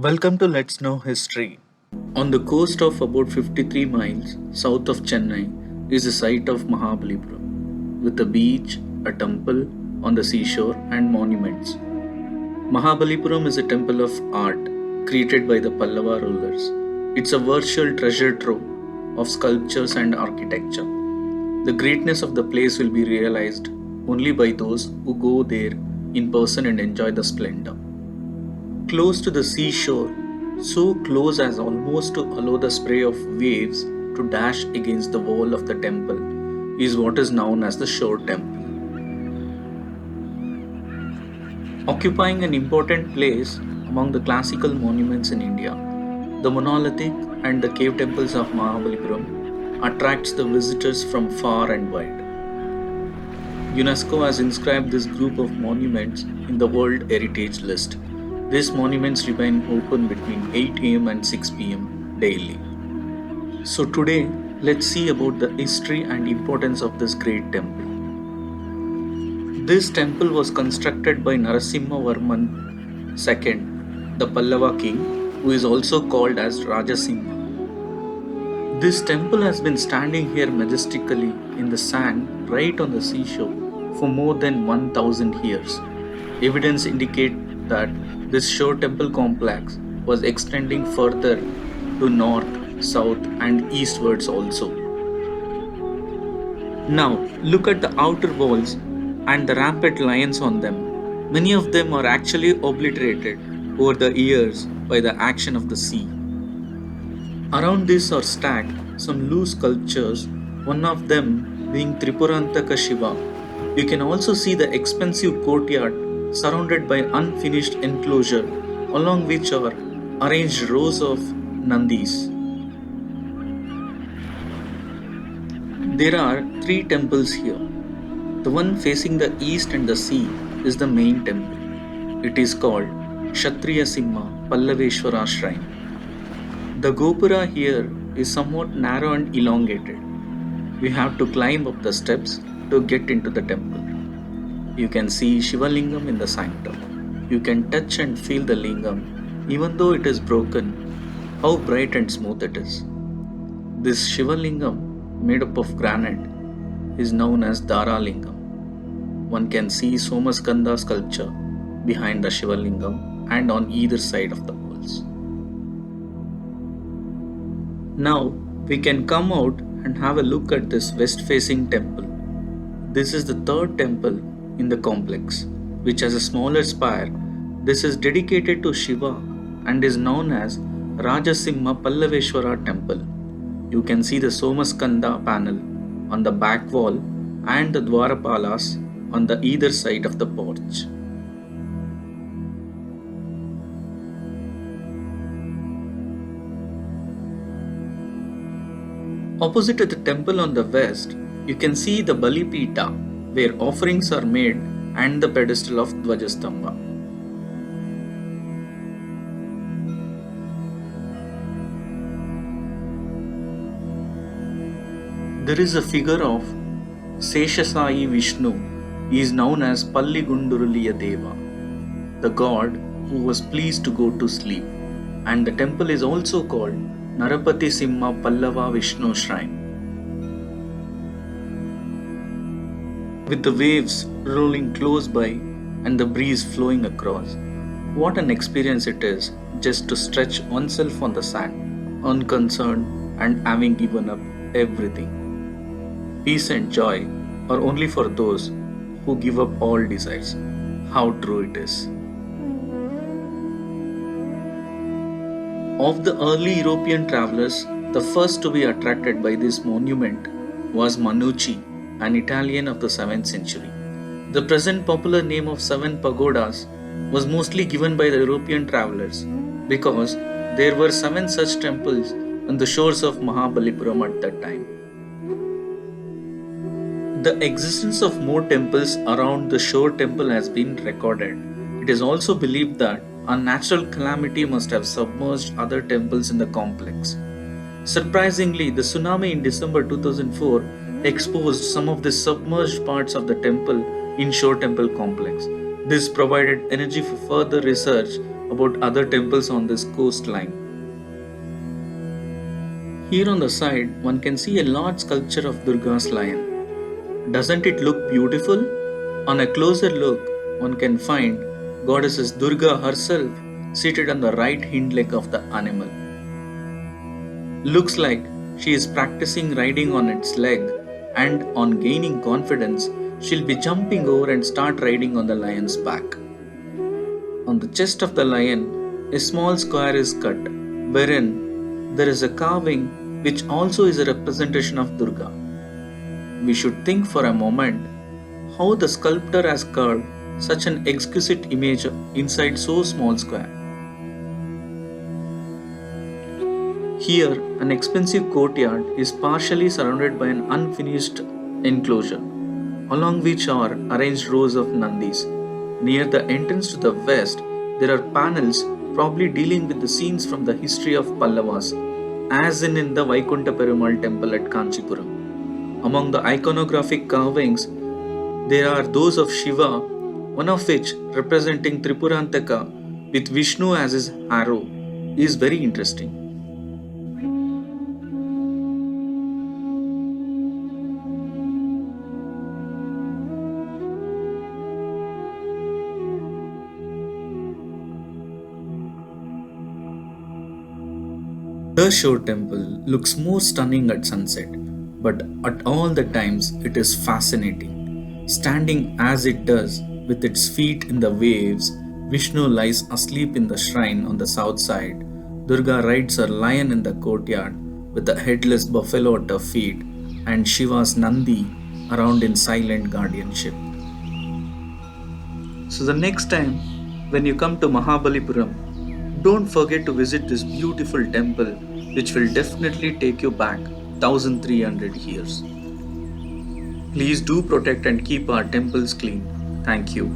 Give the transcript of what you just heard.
Welcome to Let's Know History. On the coast of about 53 miles south of Chennai is the site of Mahabalipuram, with a beach, a temple on the seashore, and monuments. Mahabalipuram is a temple of art created by the Pallava rulers. It's a virtual treasure trove of sculptures and architecture. The greatness of the place will be realized only by those who go there in person and enjoy the splendor. Close to the seashore, so close as almost to allow the spray of waves to dash against the wall of the temple, is what is known as the shore temple. Occupying an important place among the classical monuments in India, the monolithic and the cave temples of Mahabalipuram attracts the visitors from far and wide. UNESCO has inscribed this group of monuments in the World Heritage List. These monuments remain open between 8 am and 6 pm daily. So today, let's see about the history and importance of this great temple. This temple was constructed by Narasimhavarman II, the Pallava king, who is also called as Rajasimha. This temple has been standing here majestically in the sand right on the seashore for more than 1000 years. Evidence indicate that this shore temple complex was extending further to north, south, and eastwards also. Now, look at the outer walls and the rampant lions on them. Many of them are actually obliterated over the years by the action of the sea. Around this are stacked some loose sculptures, one of them being Tripurantaka Shiva. You can also see the expensive courtyard surrounded by unfinished enclosure, along which are arranged rows of Nandis. There are 3 temples here. The one facing the east and the sea is the main temple. It is called Kshatriya Simha Pallaveshwara Shrine. The Gopura here is somewhat narrow and elongated. We have to climb up the steps to get into the temple. You can see Shivalingam in the sanctum. You can touch and feel the lingam, even though it is broken, how bright and smooth it is. This Shivalingam, made up of granite, is known as Dharalingam. One can see Somaskanda sculpture behind the Shivalingam and on either side of the walls. Now we can come out and have a look at this west-facing temple. This is the 3rd temple in the complex, which has a smaller spire. This is dedicated to Shiva and is known as Rajasimha Pallaveshwara temple. You can see the Somaskanda panel on the back wall and the Dwarapalas on the either side of the porch. Opposite to the temple on the west, you can see the Balipita, where offerings are made, and the pedestal of Dvajastambha. There is a figure of Seshasai Vishnu. He is known as Palligunduraliya Deva, the god who was pleased to go to sleep, and the temple is also called Narapati Simha Pallava Vishnu Shrine. With the waves rolling close by and the breeze flowing across, what an experience it is just to stretch oneself on the sand, unconcerned and having given up everything. Peace and joy are only for those who give up all desires. How true it is. Of the early European travelers, the first to be attracted by this monument was Manucci, an Italian of the 7th century. The present popular name of 7 pagodas was mostly given by the European travelers because there were 7 such temples on the shores of Mahabalipuram at that time. The existence of more temples around the shore temple has been recorded. It is also believed that a natural calamity must have submerged other temples in the complex. Surprisingly, the tsunami in December 2004 exposed some of the submerged parts of the temple in Shore Temple complex. This provided energy for further research about other temples on this coastline. Here on the side, one can see a large sculpture of Durga's lion. Doesn't it look beautiful? On a closer look, one can find Goddess Durga herself seated on the right hind leg of the animal. Looks like she is practicing riding on its leg, and on gaining confidence, she'll be jumping over and start riding on the lion's back. On the chest of the lion, a small square is cut, wherein there is a carving which also is a representation of Durga. We should think for a moment how the sculptor has carved such an exquisite image inside so small square. Here, an expensive courtyard is partially surrounded by an unfinished enclosure, along which are arranged rows of Nandis. Near the entrance to the west, there are panels probably dealing with the scenes from the history of Pallavas, as in the Vaikunta Perumal temple at Kanchipuram. Among the iconographic carvings, there are those of Shiva, one of which, representing Tripurantaka with Vishnu as his arrow, is very interesting. The Shore Temple looks more stunning at sunset, but at all the times it is fascinating. Standing as it does, with its feet in the waves, Vishnu lies asleep in the shrine on the south side. Durga rides her lion in the courtyard with the headless buffalo at her feet, and Shiva's Nandi around in silent guardianship. So, the next time when you come to Mahabalipuram, don't forget to visit this beautiful temple, which will definitely take you back 1300 years. Please do protect and keep our temples clean. Thank you.